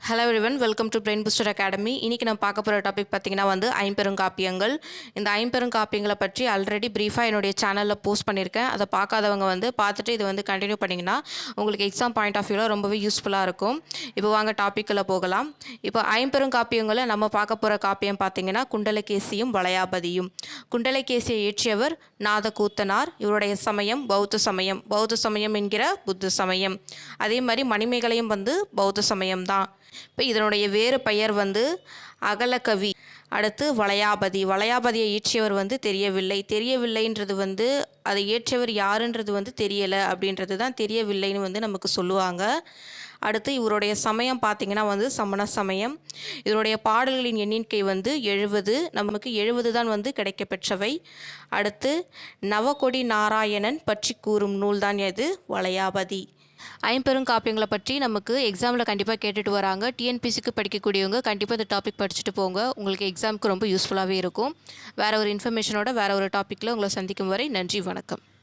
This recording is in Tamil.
Hello everyone, welcome to brain booster academy. இன்றைக்கி நம்ம பார்க்க போகிற டாபிக் பார்த்திங்கன்னா ஐம்பெருங்காப்பியங்கள். இந்த ஐம்பெருங்காப்பியங்களை பற்றி ஆல்ரெடி ப்ரீஃபாக என்னுடைய சேனலில் போஸ்ட் பண்ணியிருக்கேன். அதை பார்க்காதவங்க பார்த்துட்டு இது கண்டினியூ பண்ணிங்கன்னா உங்களுக்கு எக்ஸாம் பாயிண்ட் ஆஃப் வியூவில் ரொம்பவே யூஸ்ஃபுல்லாக இருக்கும். இப்போ வாங்க டாப்பிக்கில் போகலாம். இப்போ ஐம்பெருங்காப்பியங்களை நம்ம பார்க்க போகிற காப்பியம் பார்த்திங்கன்னா குண்டலகேசியும் வளையாபதியும். குண்டலகேசியை இயற்றியவர் நாதகூத்தனார். இவருடைய சமயம் பௌத்த சமயம். பௌத்த சமயம் என்கிற புத்த சமயம். அதே மாதிரி மணிமேகலையும் பௌத்த சமயம்தான். இப்போ இதனுடைய வேறு பெயர் அகலகவி. அடுத்து வளையாபதி. வளையாபதியை இயற்றியவர் தெரியவில்லைன்றது அதை இயற்றியவர் யாருன்றது தெரியலை அப்படின்றது தான் தெரியவில்லைன்னு நமக்கு சொல்லுவாங்க. அடுத்து இவருடைய சமயம் பார்த்திங்கன்னா சமண சமயம். இதனுடைய பாடல்களின் எண்ணிக்கை 70. நமக்கு 70 தான் கிடைக்கப்பெற்றவை. அடுத்து நவகொடி நாராயணன் பற்றி கூறும் நூல் தான் எது? வளையாபதி. ஐம்பெருங்காப்பியங்களை பற்றி நமக்கு எக்ஸாமில் கண்டிப்பாக கேட்டுட்டு வராங்க. டிஎன்பிசிக்கு படிக்கக்கூடியவங்க கண்டிப்பாக இந்த டாபிக் படிச்சுட்டு போங்க. உங்களுக்கு எக்ஸாமுக்கு ரொம்ப யூஸ்ஃபுல்லாகவே இருக்கும். வேறு ஒரு இன்ஃபர்மேஷனோட வேறு ஒரு டாப்பிக்கில் உங்களை சந்திக்கும் வரை நன்றி, வணக்கம்.